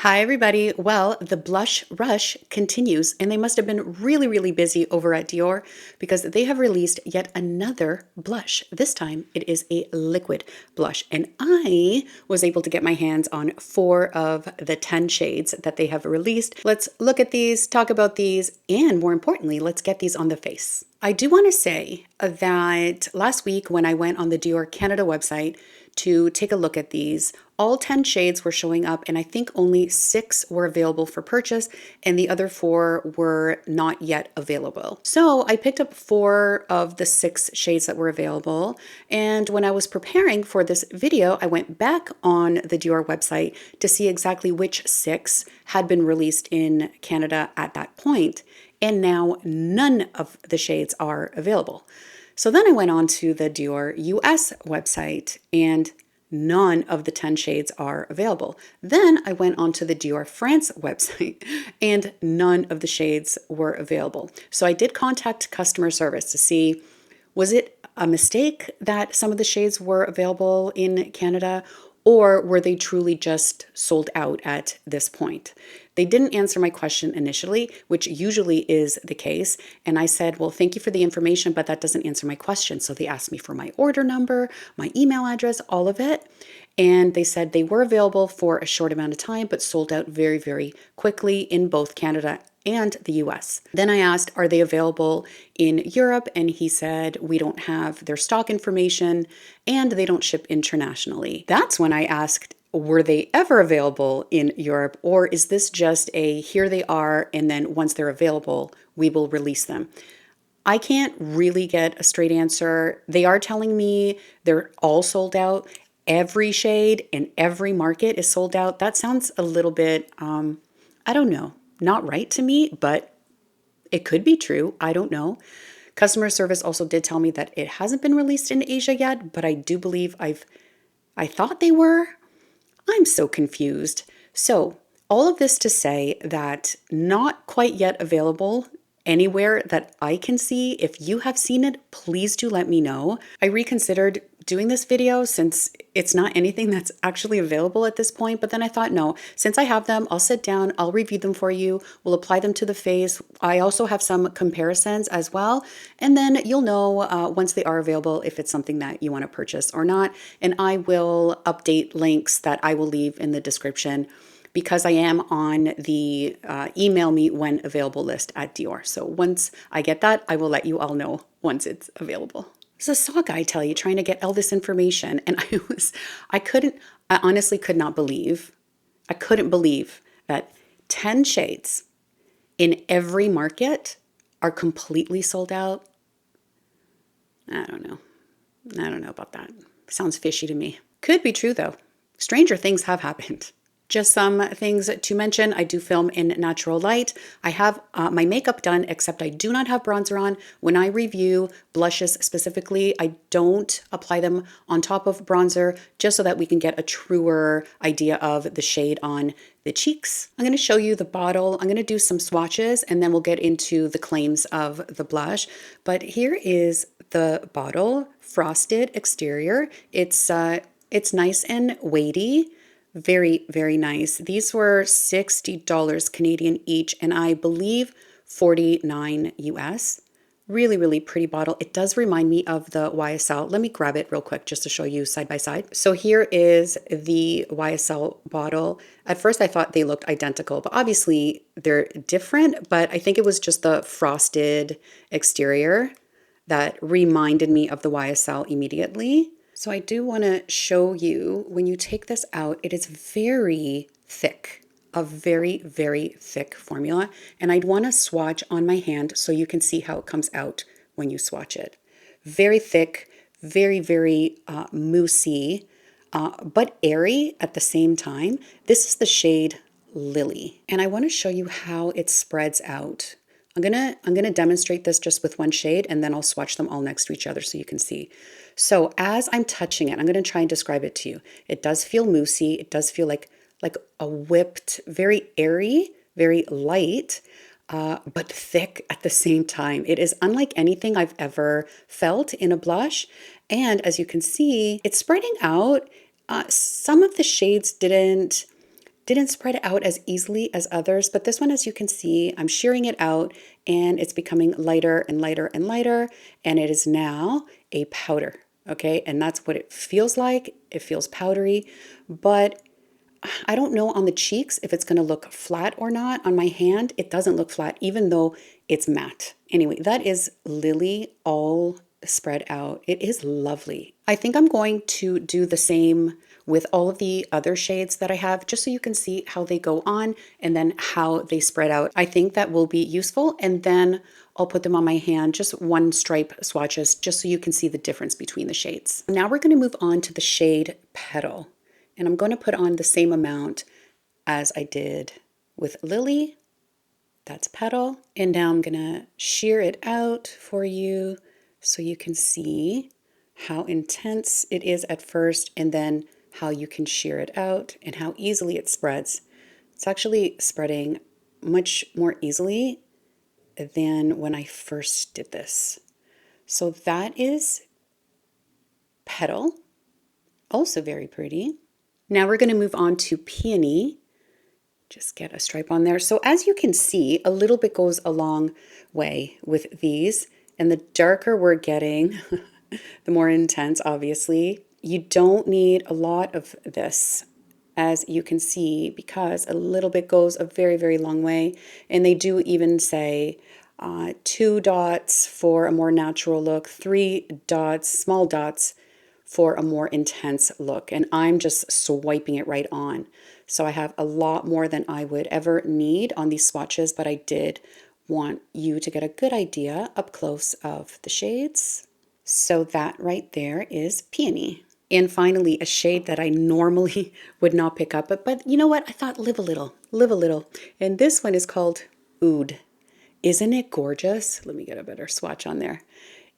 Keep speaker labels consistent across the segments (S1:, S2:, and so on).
S1: Hi, everybody. Well, the blush rush continues, and they must have been really busy over at Dior because they have released yet another blush. This time it is a liquid blush, and I was able to get my hands on 4 of the 10 shades that they have released. Let's look at these, talk about these, and more importantly, let's get these on the face. I do want to say that last week when I went on the Dior Canada website to take a look at these, all 10 shades were showing up, and I think only 6 were available for purchase, and the other 4 were not yet available. So I picked up 4 of the 6 shades that were available, and when I was preparing for this video, I went back on the Dior website to see exactly which 6 had been released in Canada at that point, and now none of the shades are available. So then I went on to the Dior US website, and none of the 10 shades are available. Then I went on to the Dior France website, and none of the shades were available. So I did contact customer service to see, was it a mistake that some of the shades were available in Canada, or were they truly just sold out at this point? They didn't answer my question initially, which usually is the case. And I said, well, thank you for the information, but that doesn't answer my question. So they asked me for my order number, my email address, all of it. And they said they were available for a short amount of time, but sold out very quickly in both Canada and the US. Then I asked, are they available in Europe? And he said, we don't have their stock information and they don't ship internationally. That's when I asked, were they ever available in Europe, or is this just a here they are, and then once they're available, we will release them? I can't really get a straight answer. They are telling me they're all sold out. Every shade in every market is sold out. That sounds a little bit, I don't know, not right to me, but it could be true. I don't know. Customer service also did tell me that it hasn't been released in Asia yet, but I do believe I thought they were. I'm so confused. So all of this to say that not quite yet available anywhere that I can see. If you have seen it, please do let me know. I reconsidered doing this video since it's not anything that's actually available at this point, but then I thought, no, since I have them, I'll sit down, I'll review them for you, we'll apply them to the face. I also have some comparisons as well, and then you'll know once they are available if it's something that you want to purchase or not, and I will update links that I will leave in the description because I am on the email me when available list at Dior. So once I get that, I will let you all know once it's available. So saw a guy tell you trying to get all this information, and I honestly could not believe, I couldn't believe that 10 shades in every market are completely sold out. I don't know. I don't know about that. Sounds fishy to me. Could be true though. Stranger things have happened. Just some things to mention. I do film in natural light. I have my makeup done, except I do not have bronzer on. When I review blushes specifically, I don't apply them on top of bronzer, just so that we can get a truer idea of the shade on the cheeks. I'm going to show you the bottle. I'm going to do some swatches, and then we'll get into the claims of the blush. But here is the bottle, frosted exterior. It's nice and weighty. Very nice. These were $60 Canadian each, and I believe 49 US. Really pretty bottle. It does remind me of the YSL. Let me grab it real quick just to show you side by side. So here is the YSL bottle. At first I thought they looked identical, but obviously they're different, but I think it was just the frosted exterior that reminded me of the YSL immediately. So I do want to show you, when you take this out, it is very thick, a very thick formula. And I'd want to swatch on my hand so you can see how it comes out when you swatch it. Very thick, very moussey, but airy at the same time. This is the shade Lily. And I want to show you how it spreads out. I'm gonna demonstrate this just with one shade, and then I'll swatch them all next to each other so you can see. So as I'm touching it, I'm gonna try and describe it to you. It does feel moussey. It does feel like a whipped, very airy, very light, but thick at the same time. It is unlike anything I've ever felt in a blush. And as you can see, it's spreading out. Some of the shades didn't didn't spread out as easily as others, but this one, as you can see, I'm shearing it out and it's becoming lighter and lighter and lighter, and it is now a powder, okay? And that's what it feels like. It feels powdery, but I don't know on the cheeks if it's going to look flat or not. On my hand, it doesn't look flat, even though it's matte. Anyway, that is Lily all spread out. It is lovely. I think I'm going to do the same with all of the other shades that I have, just so you can see how they go on and then how they spread out. I think that will be useful. And then I'll put them on my hand, just one stripe swatches, just so you can see the difference between the shades. Now we're going to move on to the shade Petal. And I'm going to put on the same amount as I did with Lily. That's Petal. And now I'm going to shear it out for you so you can see how intense it is at first and then how you can shear it out and how easily it spreads. It's actually spreading much more easily than when I first did this. So that is Petal. Also very pretty. Now we're going to move on to Peony. Just get a stripe on there. So as you can see, a little bit goes a long way with these. And the darker we're getting, the more intense, obviously. You don't need a lot of this, as you can see, because a little bit goes a very, very long way. And they do even say 2 dots for a more natural look, 3 dots, small dots, for a more intense look. And I'm just swiping it right on. So I have a lot more than I would ever need on these swatches, but I did want you to get a good idea up close of the shades. So that right there is Peony. And finally, a shade that I normally would not pick up, but you know what? I thought live a little, live a little. And this one is called Oud. Isn't it gorgeous? Let me get a better swatch on there.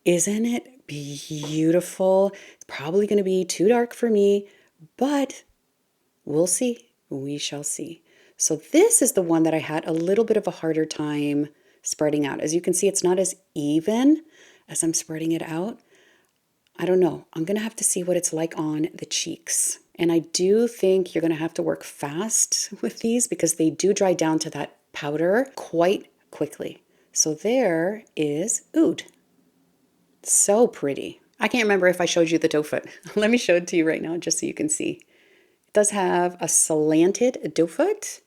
S1: Isn't it beautiful? It's probably going to be too dark for me, but we'll see. We shall see. So this is the one that I had a little bit of a harder time spreading out. As you can see, it's not as even as I'm spreading it out. I don't know. I'm going to have to see what it's like on the cheeks. And I do think you're going to have to work fast with these because they do dry down to that powder quite quickly. So there is Oud. So pretty. I can't remember if I showed you the doe foot. Let me show it to you right now just so you can see. It does have a slanted doe foot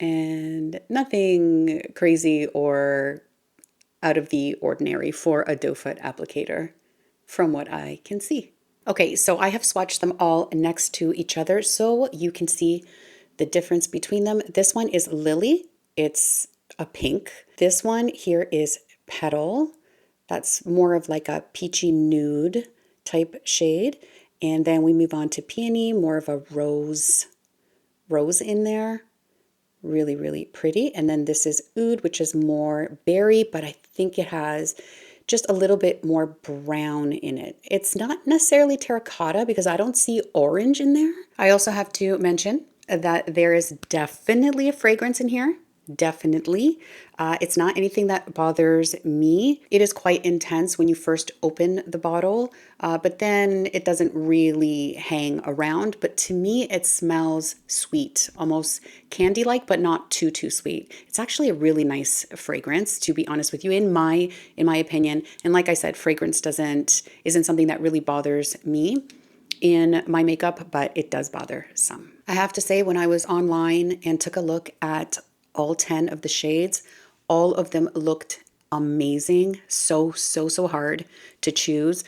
S1: and nothing crazy or out of the ordinary for a doe foot applicator from what I can see. Okay, so I have swatched them all next to each other so you can see the difference between them. This one is Lily. It's a pink. This one here is Petal. That's more of like a peachy nude type shade. And then we move on to Peony, more of a rose in there. Really, really pretty. And then this is Oud, which is more berry, but I think it has just a little bit more brown in it. It's not necessarily terracotta because I don't see orange in there. I also have to mention that there is definitely a fragrance in here. Definitely. It's not anything that bothers me. It is quite intense when you first open the bottle, but then it doesn't really hang around. But to me, it smells sweet, almost candy-like, but not too sweet. It's actually a really nice fragrance, to be honest with you, in my opinion. And like I said, fragrance isn't something that really bothers me in my makeup, but it does bother some. I have to say, when I was online and took a look at all 10 of the shades, all of them looked amazing. So hard to choose.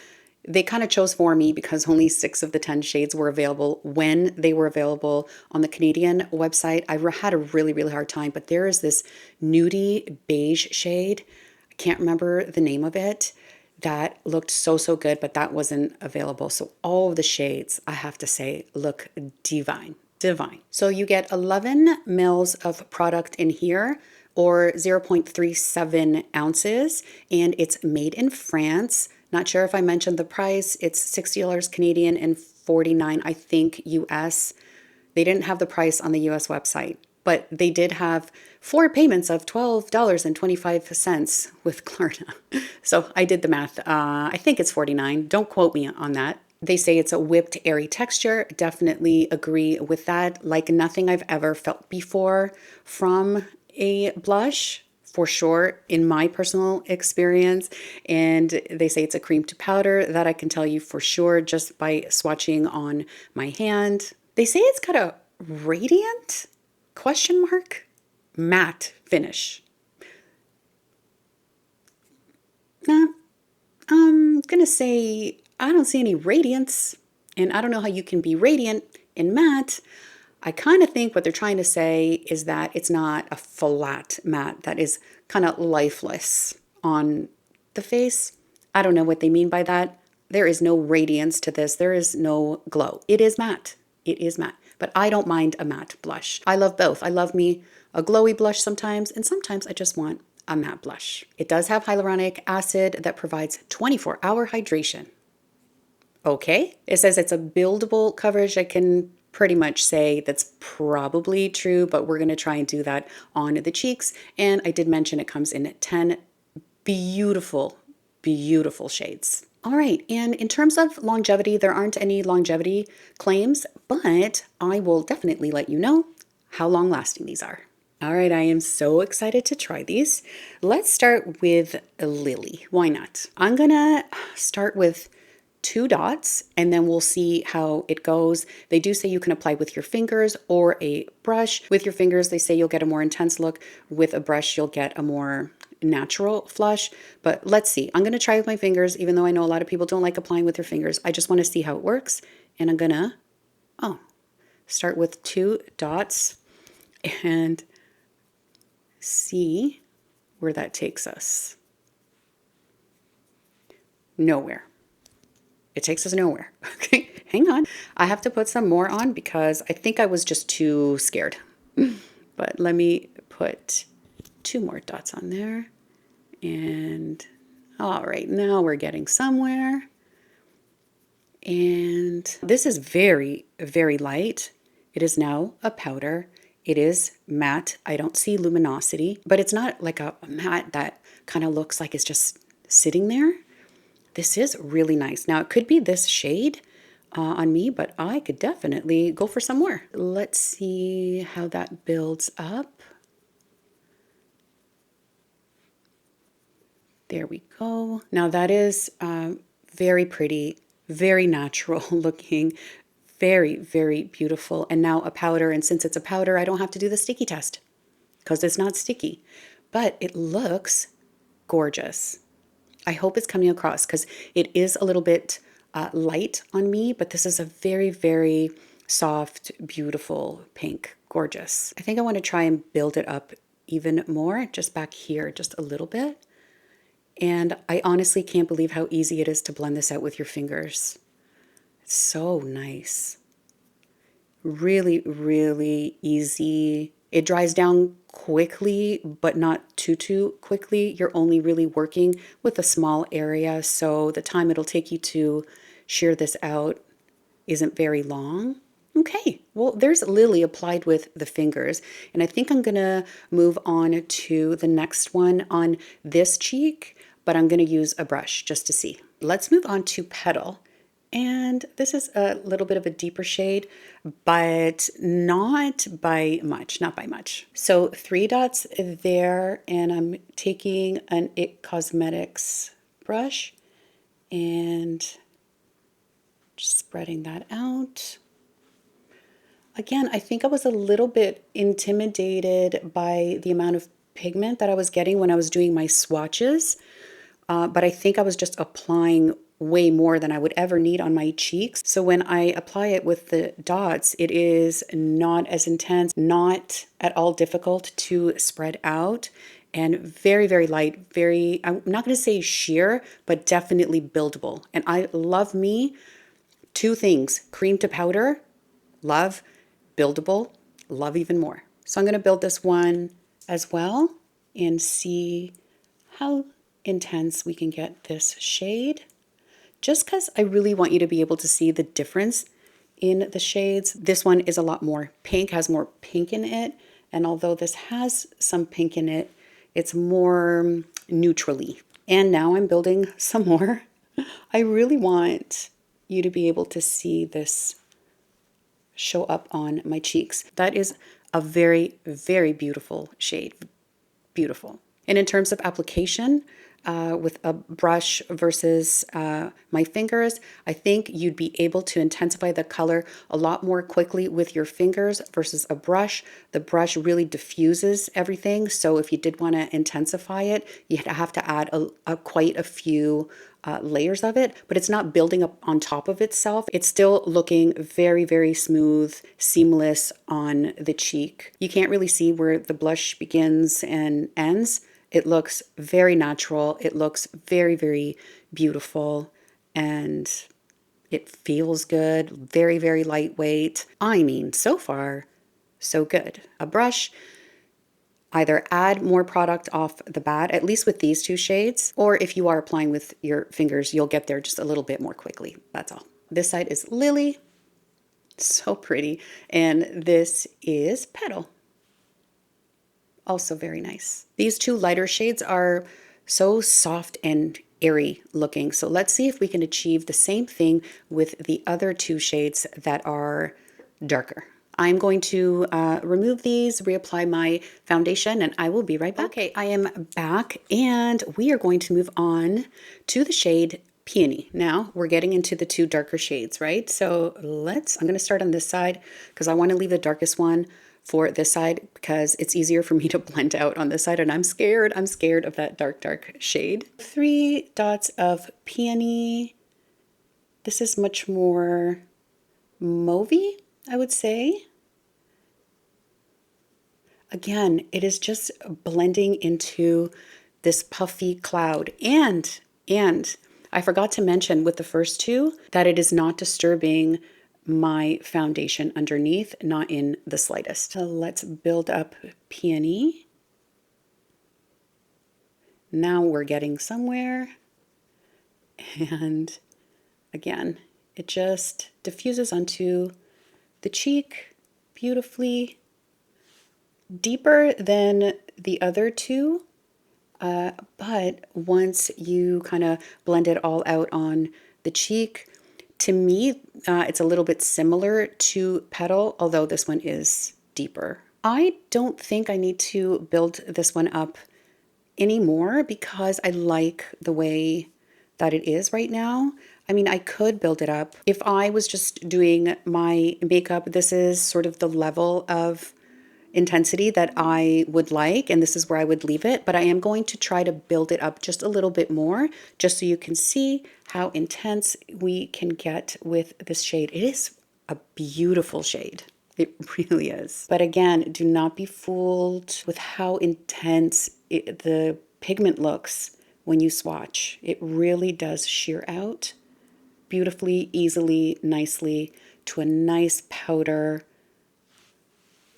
S1: They kind of chose for me because only 6 of the 10 shades were available when they were available on the Canadian website. I had a really hard time, but there is this nudie beige shade. I can't remember the name of it. That looked so good, but that wasn't available. So all of the shades, I have to say, look divine. So you get 11 mils of product in here, or 0.37 ounces, and it's made in France. Not sure if I mentioned the price. It's $60 Canadian and $49, I think, US. They didn't have the price on the US website, but they did have 4 payments of $12.25 with Klarna. So I did the math. I think it's $49. Don't quote me on that. They say it's a whipped, airy texture. Definitely agree with that. Like nothing I've ever felt before from a blush, for sure, in my personal experience. And they say it's a cream to powder. That I can tell you for sure just by swatching on my hand. They say it's got a radiant question mark matte finish. Nah, I'm gonna say I don't see any radiance, and I don't know how you can be radiant in matte. I kind of think what they're trying to say is that it's not a flat matte that is kind of lifeless on the face. I don't know what they mean by that. There is no radiance to this. There is no glow. It is matte. It is matte. But I don't mind a matte blush. I love both. I love me a glowy blush sometimes, and sometimes I just want a matte blush. It does have hyaluronic acid that provides 24-hour hydration. Okay. It says it's a buildable coverage. I can pretty much say that's probably true, but we're going to try and do that on the cheeks. And I did mention it comes in 10 beautiful, beautiful shades. All right, and in terms of longevity, there aren't any longevity claims, but I will definitely let you know how long lasting these are. All right, I am so excited to try these. Let's start with Lily. Why not? I'm gonna start with 2 dots and then we'll see how it goes. They do say you can apply with your fingers or a brush. With your fingers, they say you'll get a more intense look. With a brush, you'll get a more natural flush. But let's see. I'm going to try with my fingers, even though I know a lot of people don't like applying with their fingers. I just want to see how it works. And I'm going to, start with 2 dots and see where that takes us. Nowhere. It takes us nowhere. Okay, hang on. I have to put some more on because I think I was just too scared. But let me put 2 more dots on there. And all right, now we're getting somewhere. And this is very, very light. It is now a powder. It is matte. I don't see luminosity, but it's not like a matte that kind of looks like it's just sitting there. This is really nice. Now, it could be this shade on me, but I could definitely go for some more. Let's see how that builds up. There we go. Now, that is very pretty, very natural looking, very, very beautiful. And now a powder. And since it's a powder, I don't have to do the sticky test because it's not sticky. But it looks gorgeous. I hope it's coming across because it is a little bit light on me, but this is a very, very soft, beautiful pink. Gorgeous. I think I want to try and build it up even more, just back here, just a little bit. And I honestly can't believe how easy it is to blend this out with your fingers. It's so nice. Really, really easy. It dries down quickly, but not too quickly. You're only really working with a small area, so the time it'll take you to shear this out isn't very long. Okay, well, there's Lily applied with the fingers, and I think I'm gonna move on to the next one on this cheek, but I'm gonna use a brush just to see. Let's move on to Petal. And this is a little bit of a deeper shade, but not by much, not by much. So 3 dots there, and I'm taking an IT Cosmetics brush and just spreading that out. Again, I think I was a little bit intimidated by the amount of pigment that I was getting when I was doing my swatches, but I think I was just applying way more than I would ever need on my cheeks. So when I apply it with the dots, it is not as intense, not at all difficult to spread out, and very, very light, very, I'm not going to say sheer, but definitely buildable. And I love me 2 things, cream to powder, love, buildable, love even more. So I'm going to build this one as well and see how intense we can get this shade. Just because I really want you to be able to see the difference in the shades. This one is a lot more pink, has more pink in it. And although this has some pink in it, it's more neutrally. And now I'm building some more. I really want you to be able to see this show up on my cheeks. That is a very, very beautiful shade. Beautiful. And in terms of application, with a brush versus my fingers, I think you'd be able to intensify the color a lot more quickly with your fingers versus a brush. The brush really diffuses everything. So if you did want to intensify it, you'd have to add quite a few layers of it, but it's not building up on top of itself. It's still looking very, very smooth, seamless on the cheek. You can't really see where the blush begins and ends. It looks very natural. It looks very, very beautiful, and it feels good. Very, very lightweight. I mean, so far, so good. A brush, either add more product off the bat, at least with these two shades, or if you are applying with your fingers, you'll get there just a little bit more quickly. That's all. This side is Lily. So pretty. And this is Petal. Also very nice. These two lighter shades are so soft and airy looking. So let's see if we can achieve the same thing with the other two shades that are darker. I'm going to remove these, reapply my foundation, and I will be right back. Okay, I am back, and we are going to move on to the shade Peony. Now we're getting into the two darker shades, right? So I'm going to start on this side because I want to leave the darkest one for this side because it's easier for me to blend out on this side, and I'm scared of that dark shade. 3 dots of Peony. This is much more mauvey, I would say. Again, it is just blending into this puffy cloud, and I forgot to mention with the first two that it is not disturbing my foundation underneath, not in the slightest. So let's build up Peony. Now we're getting somewhere. And again, it just diffuses onto the cheek beautifully. Deeper than the other two, but once you kind of blend it all out on the cheek, to me, it's a little bit similar to Petal, although this one is deeper. I don't think I need to build this one up anymore because I like the way that it is right now. I mean, I could build it up. If I was just doing my makeup, this is sort of the level of intensity that I would like, and this is where I would leave it, but I am going to try to build it up just a little bit more, just so you can see how intense we can get with this shade. It is a beautiful shade. It really is. But again, do not be fooled with how intense the pigment looks when you swatch. It really does sheer out beautifully, easily, nicely to a nice powder.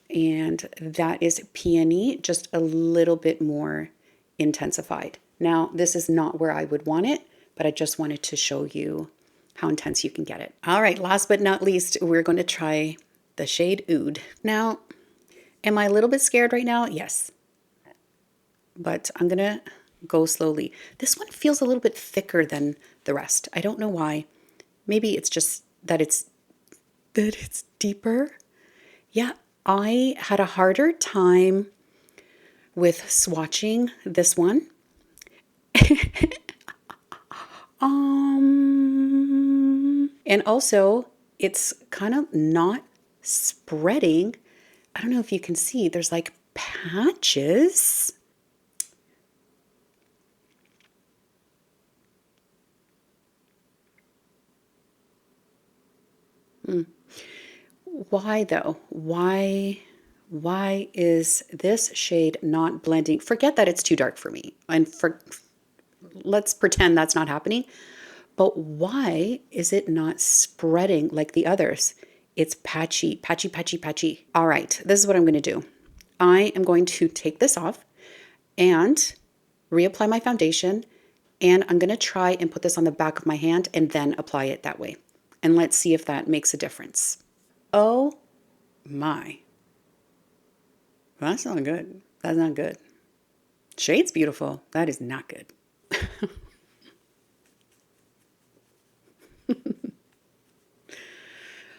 S1: And that is Peony, just a little bit more intensified. Now, this is not where I would want it, but I just wanted to show you how intense you can get it. All right, last but not least, we're going to try the shade Oud. Now, am I a little bit scared right now? Yes. But I'm going to go slowly. This one feels a little bit thicker than the rest. I don't know why. Maybe it's just that it's deeper. Yeah. I had a harder time with swatching this one. And also it's kind of not spreading. I don't know if you can see, there's like patches. Why though? Why is this shade not blending? Forget that it's too dark for me. And let's pretend that's not happening. But why is it not spreading like the others? It's patchy. All right, this is what I'm going to do. I am going to take this off and reapply my foundation. And I'm going to try and put this on the back of my hand and then apply it that way. And let's see if that makes a difference. Oh my. That's not good. That's not good. Shade's beautiful. That is not good.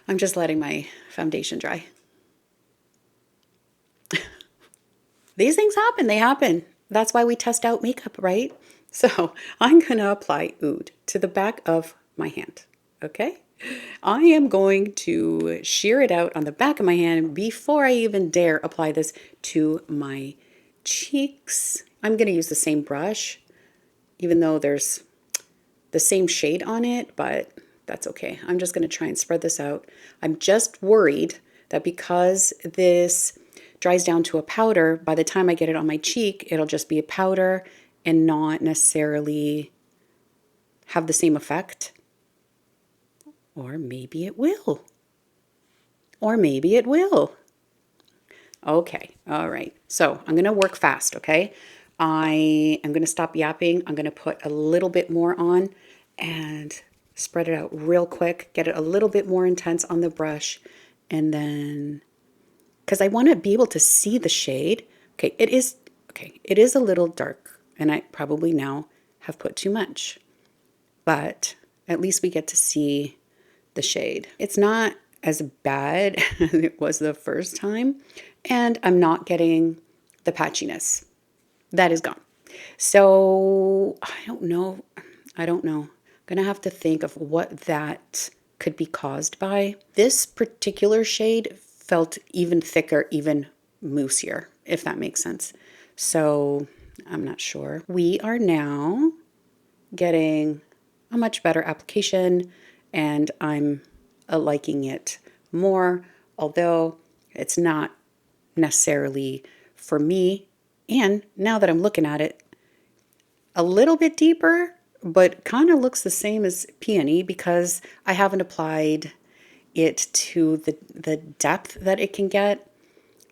S1: I'm just letting my foundation dry. These things happen, they happen. That's why we test out makeup, right? So I'm gonna apply Oud to the back of my hand, okay? I am going to shear it out on the back of my hand before I even dare apply this to my cheeks. I'm gonna use the same brush, even though there's the same shade on it, but that's okay. I'm just gonna try and spread this out. I'm just worried that because this dries down to a powder, by the time I get it on my cheek, it'll just be a powder and not necessarily have the same effect. Or maybe it will. Or maybe it will. Okay, all right. So I'm gonna work fast, okay? I am gonna stop yapping. I'm gonna put a little bit more on and spread it out real quick, get it a little bit more intense on the brush, and then, because I want to be able to see the shade. Okay, it is a little dark, and I probably now have put too much, but at least we get to see the shade. It's not as bad as it was the first time, and I'm not getting the patchiness. That is gone. So I don't know. I'm gonna have to think of what that could be caused by. This particular shade felt even thicker, even moussier, if that makes sense. So I'm not sure. We are now getting a much better application, and I'm liking it more, although it's not necessarily for me. And now that I'm looking at it, a little bit deeper, but kind of looks the same as Peony because I haven't applied it to the depth that it can get.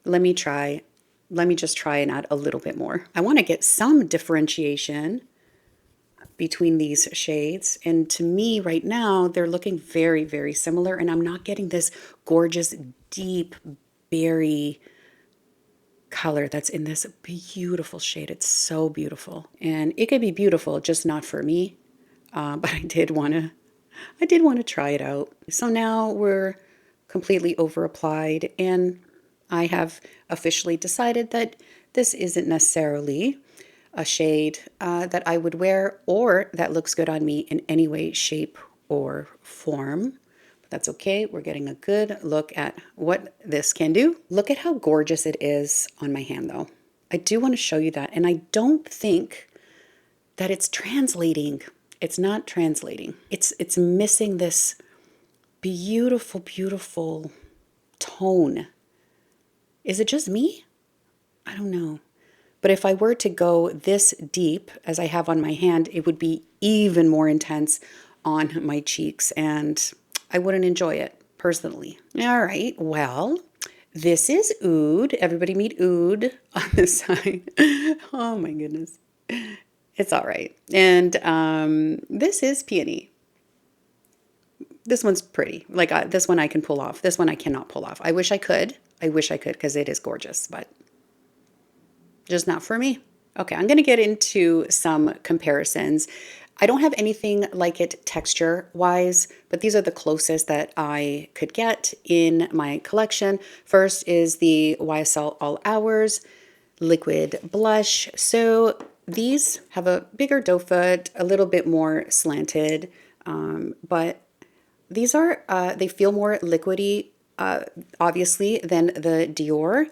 S1: Let me just try and add a little bit more. I want to get some differentiation between these shades, and to me right now they're looking very, very similar, and I'm not getting this gorgeous deep berry color that's in this beautiful shade. It's so beautiful, and it could be beautiful, just not for me. But I did want to try it out. So now we're completely over applied, and I have officially decided that this isn't necessarily a shade that I would wear or that looks good on me in any way, shape, or form. But that's okay. We're getting a good look at what this can do. Look at how gorgeous it is on my hand, though. I do want to show you that, and I don't think that it's translating. It's not translating. It's missing this beautiful, beautiful tone. Is it just me? I don't know. But if I were to go this deep as I have on my hand, it would be even more intense on my cheeks, and I wouldn't enjoy it personally. All right, well, this is Oud. Everybody meet Oud on this side. Oh my goodness. It's all right. And this is Peony. This one's pretty. Like this one I can pull off. This one I cannot pull off. I wish I could. I wish I could because it is gorgeous, but just not for me. Okay, I'm going to get into some comparisons. I don't have anything like it texture-wise, but these are the closest that I could get in my collection. First is the YSL All Hours Liquid Blush. So these have a bigger doe foot, a little bit more slanted, but these are, they feel more liquidy, obviously, than the Dior.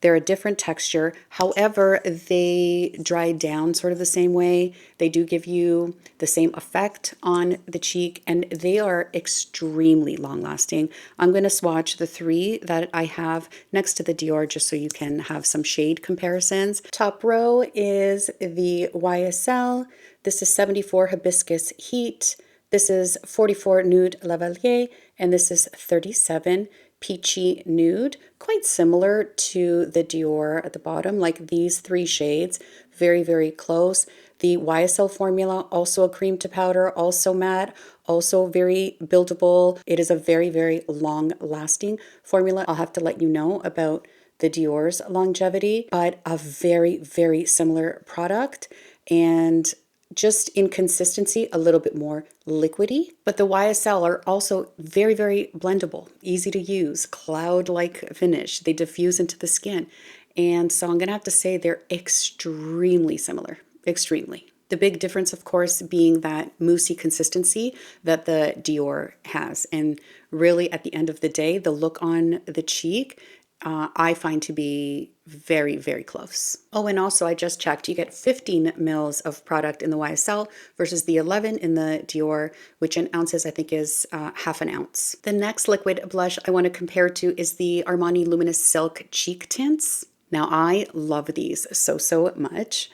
S1: They're a different texture. However, they dry down sort of the same way. They do give you the same effect on the cheek, and they are extremely long lasting. I'm going to swatch the three that I have next to the Dior just so you can have some shade comparisons. Top row is the YSL. This is 74 Hibiscus Heat. This is 44 Nude Lavalier, and this is 37 Peachy Nude, quite similar to the Dior at the bottom, like these three shades, very, very close. The YSL formula, also a cream to powder, also matte, also very buildable. It is a very, very long lasting formula. I'll have to let you know about the Dior's longevity, but a very, very similar product. And just in consistency, a little bit more liquidy. But the YSL are also very, very blendable, easy to use, cloud-like finish. They diffuse into the skin. And so I'm gonna have to say they're extremely similar, extremely. The big difference, of course, being that moussey consistency that the Dior has. And really, at the end of the day, the look on the cheek, I find to be very, very close. Oh, and also I just checked, you get 15 mils of product in the YSL versus the 11 in the Dior, which in ounces I think is half an ounce. The next liquid blush I want to compare to is the Armani Luminous Silk Cheek Tints. Now I love these so much.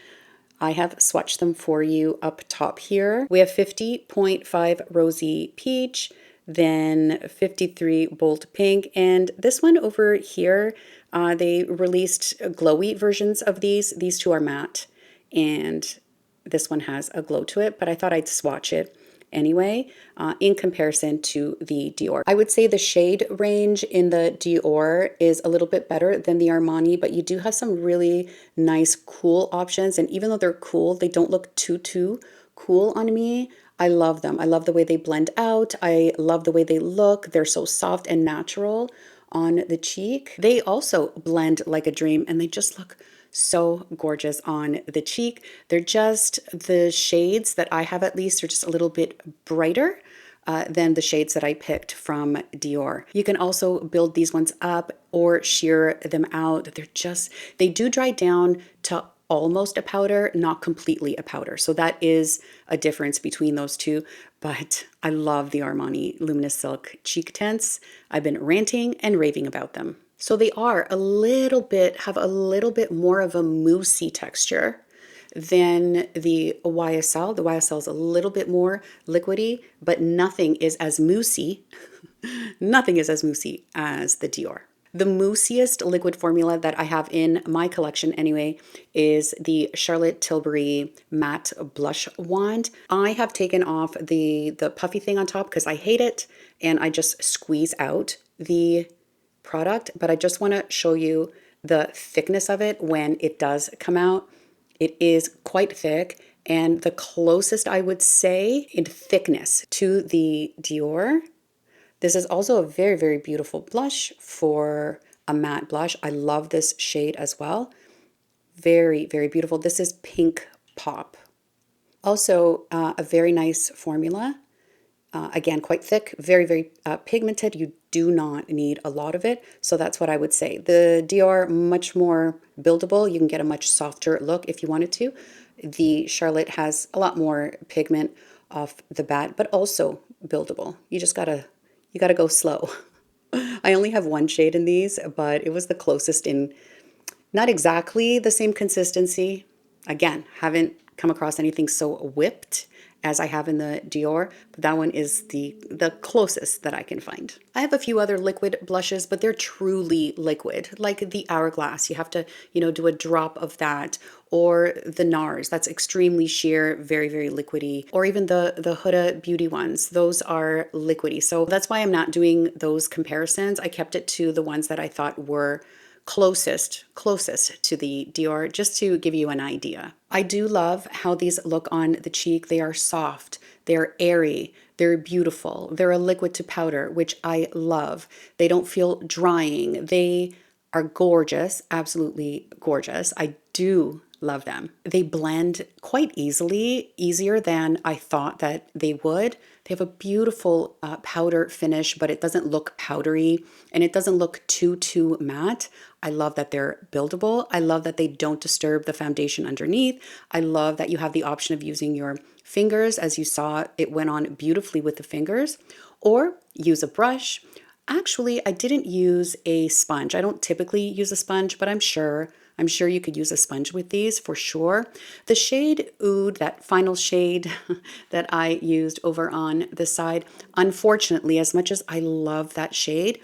S1: I have swatched them for you up top here. We have 50.5 Rosy Peach, then 53 Bold Pink, and this one over here, they released glowy versions of these. These two are matte, and this one has a glow to it, but I thought I'd swatch it anyway, in comparison to the Dior. I would say the shade range in the Dior is a little bit better than the Armani, but you do have some really nice cool options. And even though they're cool, they don't look too cool on me. I love them. I love the way they blend out. I love the way they look. They're so soft and natural on the cheek. They also blend like a dream, and they just look so gorgeous on the cheek. They're just, the shades that I have at least are just a little bit brighter than the shades that I picked from Dior. You can also build these ones up or sheer them out. They're just, they do dry down to almost a powder, not completely a powder. So that is a difference between those two. But I love the Armani Luminous Silk Cheek Tints. I've been ranting and raving about them. So they are a little bit, have a little bit more of a moussey texture than the YSL. The YSL is a little bit more liquidy, but nothing is as moussey, nothing is as moussey as the Dior. The moussiest liquid formula that I have in my collection anyway is the Charlotte Tilbury Matte Blush Wand. I have taken off the puffy thing on top because I hate it, and I just squeeze out the product, but I just want to show you the thickness of it when it does come out. It is quite thick, and the closest I would say in thickness to the Dior. This is also a very, very beautiful blush for a matte blush. I love this shade as well. Very, very beautiful. This is Pink Pop. Also a very nice formula. Again, quite thick, very, very pigmented. You do not need a lot of it. So that's what I would say. The Dior, much more buildable. You can get a much softer look if you wanted to. The Charlotte has a lot more pigment off the bat, but also buildable. You just gotta go slow. I only have one shade in these, but it was the closest in, not exactly the same consistency. Again, haven't come across anything so whipped as I have in the Dior, but that one is the closest that I can find. I have a few other liquid blushes, but they're truly liquid, like the Hourglass. You have to, do a drop of that, or the NARS, that's extremely sheer, very, very liquidy, or even the Huda Beauty ones. Those are liquidy. So that's why I'm not doing those comparisons. I kept it to the ones that I thought were closest to the Dior, just to give you an idea. I do love how these look on the cheek. They are soft, they're airy, they're beautiful. They're a liquid to powder, which I love. They don't feel drying. They are gorgeous, absolutely gorgeous. I do love them. They blend quite easily, easier than I thought that they would. They have a beautiful powder finish, but it doesn't look powdery, and it doesn't look too matte. I love that they're buildable. I love that they don't disturb the foundation underneath. I love that you have the option of using your fingers. As you saw, it went on beautifully with the fingers, or use a brush. Actually, I didn't use a sponge. I don't typically use a sponge, but I'm sure you could use a sponge with these for sure. The shade Oud, that final shade that I used over on the side, unfortunately, as much as I love that shade,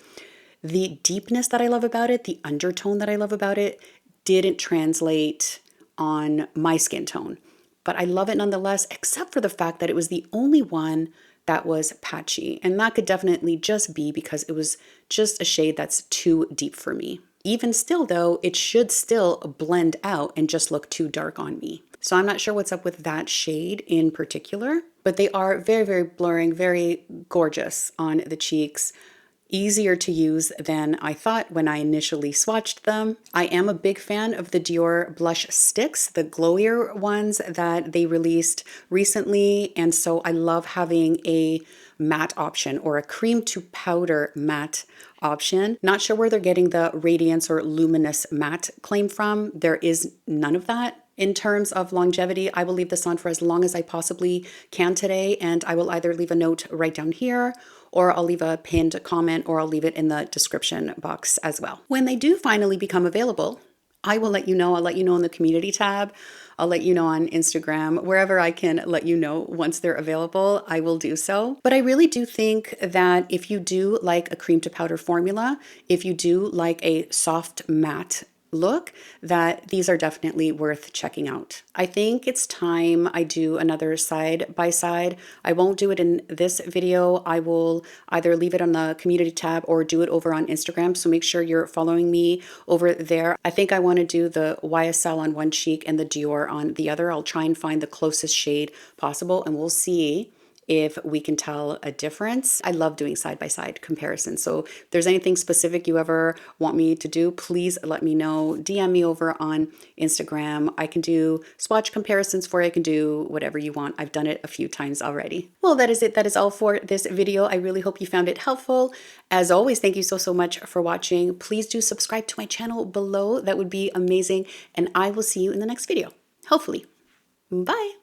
S1: the deepness that I love about it, the undertone that I love about it, didn't translate on my skin tone. But I love it nonetheless, except for the fact that it was the only one that was patchy. And that could definitely just be because it was just a shade that's too deep for me. Even still though, it should still blend out and just look too dark on me. So I'm not sure what's up with that shade in particular, but they are very, very blurring, very gorgeous on the cheeks. Easier to use than I thought when I initially swatched them. I am a big fan of the Dior blush sticks, the glowier ones that they released recently. And so I love having a matte option or a cream to powder matte option. Not sure where they're getting the radiance or luminous matte claim from. There is none of that. In terms of longevity, I will leave this on for as long as I possibly can today, and I will either leave a note right down here, or I'll leave a pinned comment, or I'll leave it in the description box as well. When they do finally become available, I will let you know. I'll let you know in the community tab. I'll let you know on Instagram, wherever I can let you know once they're available, I will do so. But I really do think that if you do like a cream to powder formula, if you do like a soft matte look, that these are definitely worth checking out. I think it's time I do another side by side. I won't do it in this video. I will either leave it on the community tab or do it over on Instagram. So make sure you're following me over there. I think I want to do the YSL on one cheek and the Dior on the other. I'll try and find the closest shade possible, and we'll see if we can tell a difference. I love doing side-by-side comparisons. So if there's anything specific you ever want me to do, please let me know. DM me over on Instagram. I can do swatch comparisons for you. I can do whatever you want. I've done it a few times already. Well, that is it. That is all for this video. I really hope you found it helpful. As always, thank you so much for watching. Please do subscribe to my channel below. That would be amazing. And I will see you in the next video. Hopefully. Bye.